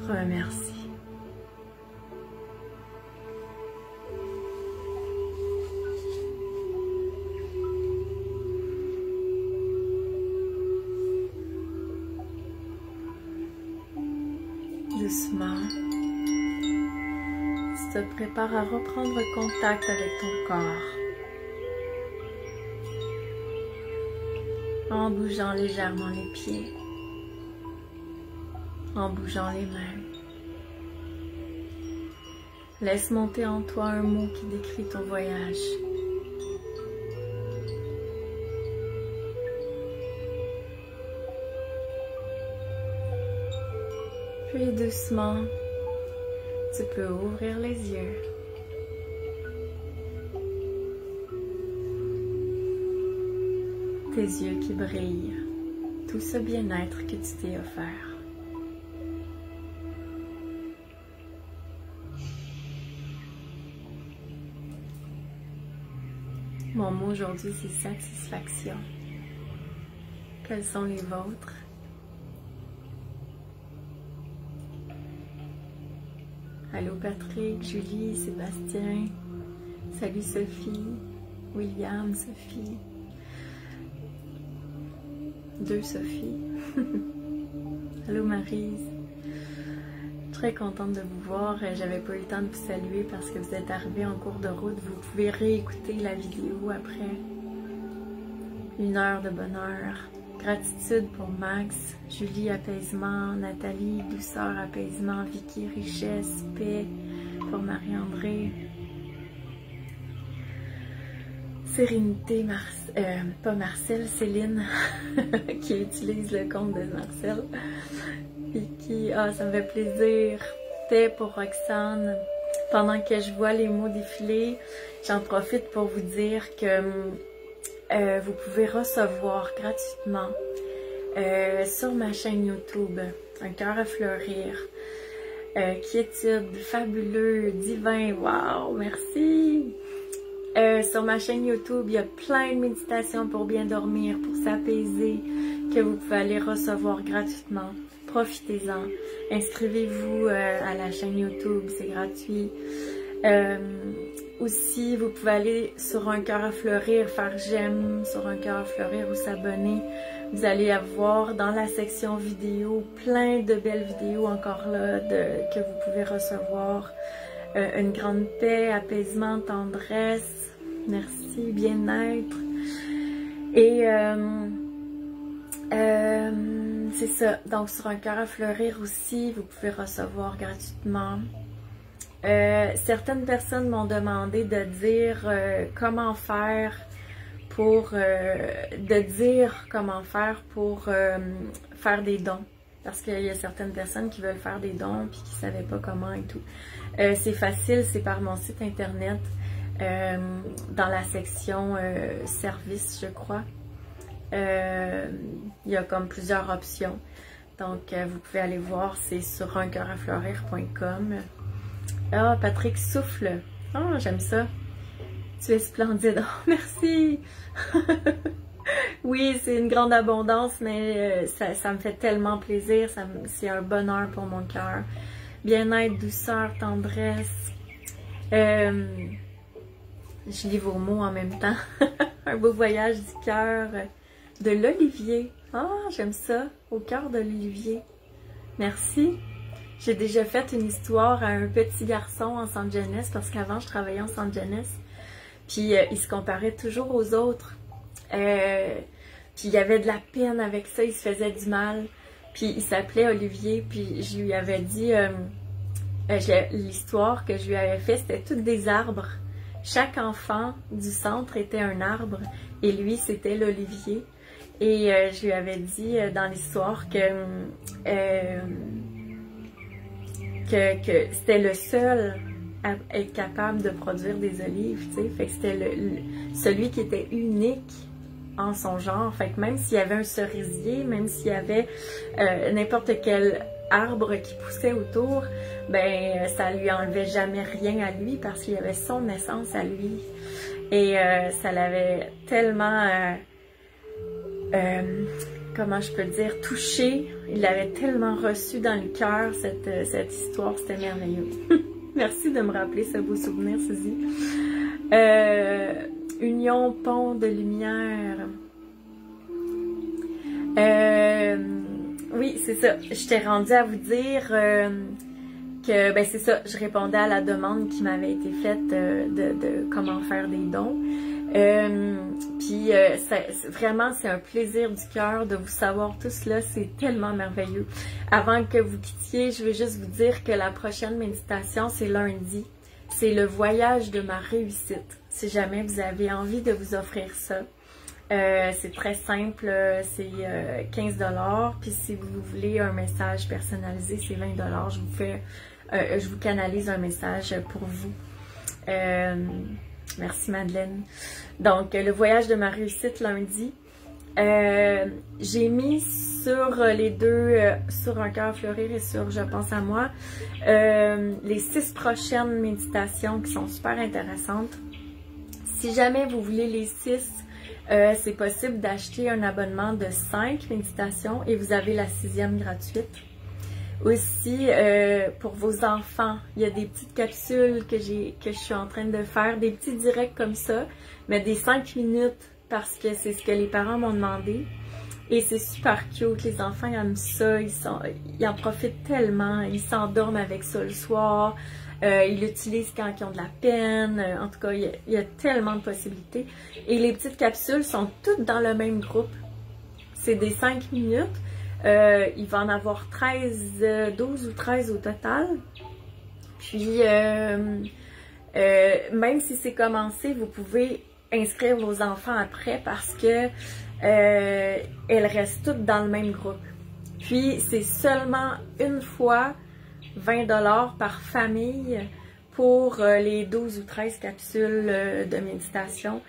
Remercie. Doucement, tu te prépares à reprendre contact avec ton corps en bougeant légèrement les pieds, en bougeant les mains. Laisse monter en toi un mot qui décrit ton voyage. Puis doucement, tu peux ouvrir les yeux. Tes yeux qui brillent, tout ce bien-être que tu t'es offert. Mon mot aujourd'hui, c'est satisfaction. Quels sont les vôtres? Allô Patrick, Julie, Sébastien, salut Sophie, William, Sophie, 2 Sophie, allô Maryse, très contente de vous voir, j'avais pas eu le temps de vous saluer parce que vous êtes arrivés en cours de route, vous pouvez réécouter la vidéo après, 1 heure de bonheur. Gratitude pour Max, Julie, apaisement, Nathalie, douceur, apaisement, Vicky, richesse, paix pour Marie-André, sérénité, pas Marcel, Céline, qui utilise le compte de Marcel, Vicky, ça me fait plaisir, paix pour Roxane. Pendant que je vois les mots défiler, j'en profite pour vous dire que vous pouvez recevoir gratuitement sur ma chaîne YouTube Un cœur à fleurir, quiétude, fabuleux, divin, wow, merci. Sur ma chaîne YouTube, il y a plein de méditations pour bien dormir, pour s'apaiser, que vous pouvez aller recevoir gratuitement. Profitez-en. Inscrivez-vous à la chaîne YouTube, c'est gratuit. Aussi, vous pouvez aller sur Un cœur à fleurir, faire j'aime sur Un cœur à fleurir ou s'abonner. Vous allez avoir dans la section vidéo plein de belles vidéos encore là que vous pouvez recevoir. Une grande paix, apaisement, tendresse, merci, bien-être. Et c'est ça. Donc sur Un cœur à fleurir aussi, vous pouvez recevoir gratuitement. Certaines personnes m'ont demandé de dire comment faire pour faire des dons, parce qu'il y a certaines personnes qui veulent faire des dons puis qui ne savaient pas comment et tout. C'est facile, c'est par mon site internet dans la section service, je crois. Il y a comme plusieurs options, donc vous pouvez aller voir, c'est sur uncoeurafleurir.com. Ah, Patrick souffle. Ah, j'aime ça. Tu es splendide. Oh, merci. Oui, c'est une grande abondance, mais ça me fait tellement plaisir. C'est un bonheur pour mon cœur. Bien-être, douceur, tendresse. Je lis vos mots en même temps. Un beau voyage du cœur. De l'Olivier. Ah, j'aime ça. Au cœur de l'olivier. Merci. J'ai déjà fait une histoire à un petit garçon en San Jones parce qu'avant, je travaillais en San Jones. Puis, il se comparait toujours aux autres. Puis, il y avait de la peine avec ça. Il se faisait du mal. Puis, il s'appelait Olivier. Puis, je lui avais dit... l'histoire que je lui avais fait, c'était toutes des arbres. Chaque enfant du centre était un arbre et lui, c'était l'olivier. Et je lui avais dit dans l'histoire que c'était le seul à être capable de produire des olives, tu sais. Fait que c'était celui qui était unique en son genre. Fait que même s'il y avait un cerisier, même s'il y avait n'importe quel arbre qui poussait autour, ben ça lui enlevait jamais rien à lui parce qu'il avait son essence à lui. Et ça l'avait tellement, comment je peux dire, touché. Il l'avait tellement reçu dans le cœur, cette histoire. C'était merveilleux. Merci de me rappeler ce beau souvenir, Suzy. Union, pont de lumière. Oui, c'est ça. Je t'ai rendu à vous dire que, ben c'est ça, je répondais à la demande qui m'avait été faite de comment faire des dons. Puis vraiment, c'est un plaisir du cœur de vous savoir tout cela. C'est tellement merveilleux. Avant que vous quittiez, je veux juste vous dire que la prochaine méditation, c'est lundi. C'est le voyage de ma réussite. Si jamais vous avez envie de vous offrir ça. C'est très simple, c'est 15 $. Puis si vous voulez un message personnalisé, c'est 20 $. Je vous canalise un message pour vous. Merci Madeleine. Donc, le voyage de ma réussite lundi. J'ai mis sur les deux, sur Un cœur fleurir et sur Je pense à moi, les 6 prochaines méditations qui sont super intéressantes. Si jamais vous voulez les 6, c'est possible d'acheter un abonnement de 5 méditations et vous avez la 6e gratuite. Aussi, pour vos enfants, il y a des petites capsules que je suis en train de faire, des petits directs comme ça, mais des 5 minutes parce que c'est ce que les parents m'ont demandé. Et c'est super cute, les enfants ils aiment ça, ils en profitent tellement, ils s'endorment avec ça le soir. Ils l'utilisent quand ils ont de la peine. En tout cas, il y a tellement de possibilités. Et les petites capsules sont toutes dans le même groupe. C'est des 5 minutes. Il va en avoir 12 ou 13 au total. Puis, même si c'est commencé, vous pouvez inscrire vos enfants après parce que elles restent toutes dans le même groupe. Puis, c'est seulement une fois 20 $ par famille pour les 12 ou 13 capsules de méditation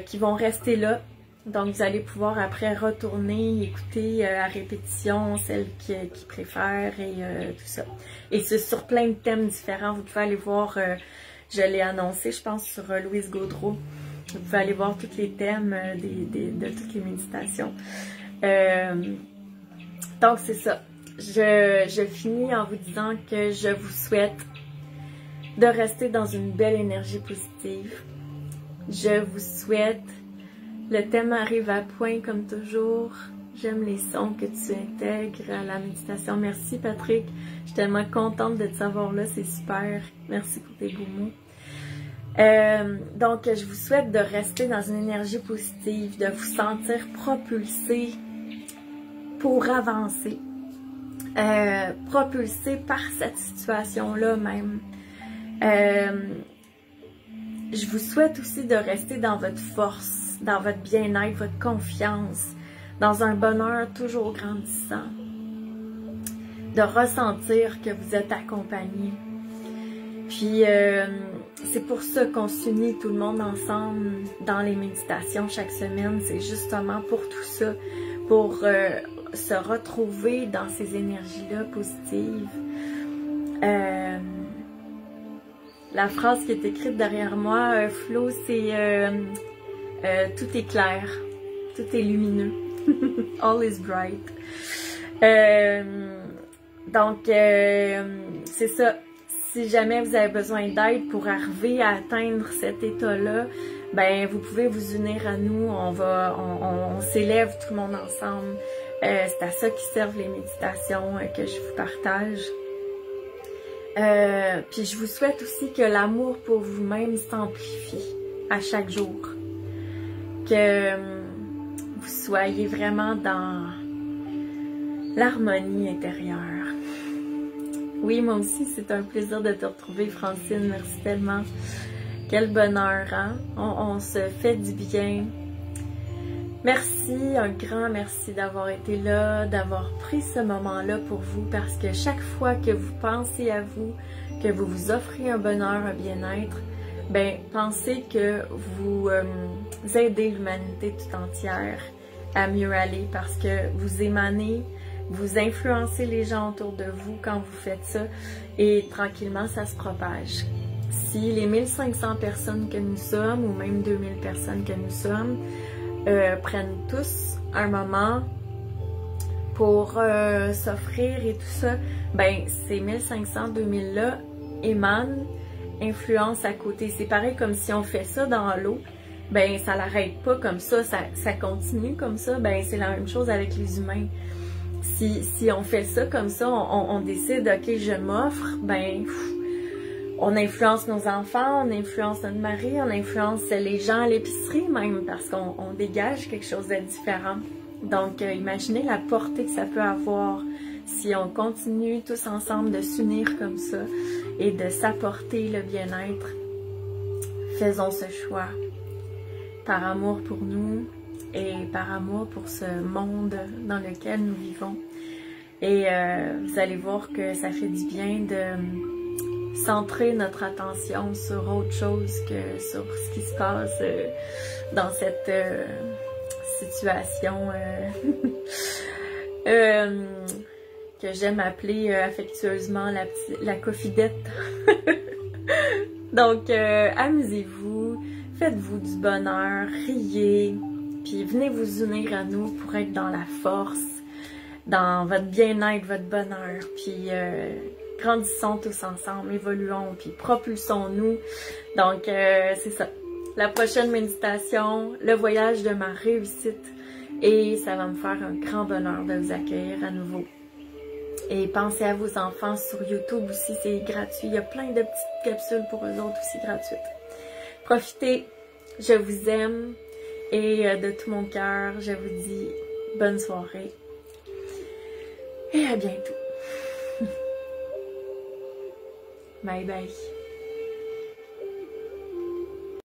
qui vont rester là. Donc, vous allez pouvoir après retourner, écouter à répétition celles qui préfèrent et tout ça. Et c'est sur plein de thèmes différents. Vous pouvez aller voir, je l'ai annoncé, je pense, sur Louise Gaudreau. Vous pouvez aller voir tous les thèmes de toutes les méditations. Donc, c'est ça. Je finis en vous disant que je vous souhaite de rester dans une belle énergie positive. Je vous souhaite, le thème arrive à point comme toujours. J'aime les sons que tu intègres à la méditation. Merci Patrick, je suis tellement contente de te savoir là, c'est super. Merci pour tes beaux mots. Donc, je vous souhaite de rester dans une énergie positive, de vous sentir propulsé pour avancer. Propulsé par cette situation-là même. Je vous souhaite aussi de rester dans votre force, dans votre bien-être, votre confiance, dans un bonheur toujours grandissant. De ressentir que vous êtes accompagné. Puis, c'est pour ça qu'on s'unit tout le monde ensemble dans les méditations chaque semaine. C'est justement pour tout ça, pour se retrouver dans ces énergies-là positives. La phrase qui est écrite derrière moi, Flo, c'est tout est clair, tout est lumineux. All is bright. Donc, c'est ça. si jamais vous avez besoin d'aide pour arriver à atteindre cet état-là, ben vous pouvez vous unir à nous. On s'élève tout le monde ensemble. C'est à ça qui servent les méditations que je vous partage. Puis je vous souhaite aussi que l'amour pour vous-même s'amplifie à chaque jour. Que vous soyez vraiment dans l'harmonie intérieure. Oui, moi aussi, c'est un plaisir de te retrouver, Francine. Merci tellement. Quel bonheur, hein? On se fait du bien. Merci, un grand merci d'avoir été là, d'avoir pris ce moment-là pour vous, parce que chaque fois que vous pensez à vous, que vous vous offrez un bonheur, un bien-être, ben pensez que vous aidez l'humanité tout entière à mieux aller, parce que vous émanez, vous influencez les gens autour de vous quand vous faites ça, et tranquillement ça se propage. Si les 1500 personnes que nous sommes, ou même 2000 personnes que nous sommes, prennent tous un moment pour s'offrir et tout ça, ben ces 1500, 2000 là émanent, influencent à côté. C'est pareil comme si on fait ça dans l'eau, ben ça l'arrête pas comme ça, ça continue comme ça, ben c'est la même chose avec les humains. Si on fait ça comme ça, on décide, ok, je m'offre, ben on influence nos enfants, on influence notre mari, on influence les gens à l'épicerie même, parce qu'on dégage quelque chose de différent. Donc, imaginez la portée que ça peut avoir si on continue tous ensemble de s'unir comme ça et de s'apporter le bien-être. Faisons ce choix par amour pour nous et par amour pour ce monde dans lequel nous vivons. Et vous allez voir que ça fait du bien de centrer notre attention sur autre chose que sur ce qui se passe dans cette situation que j'aime appeler affectueusement la cofidette. Donc, amusez-vous, faites-vous du bonheur, riez, puis venez vous unir à nous pour être dans la force, dans votre bien-être, votre bonheur, puis grandissons tous ensemble, évoluons, puis propulsons-nous. Donc, c'est ça. La prochaine méditation, le voyage de ma réussite. Et ça va me faire un grand bonheur de vous accueillir à nouveau. Et pensez à vos enfants sur YouTube aussi, c'est gratuit. Il y a plein de petites capsules pour eux autres aussi gratuites. Profitez, je vous aime. Et de tout mon cœur, je vous dis bonne soirée. Et à bientôt. Bye bye.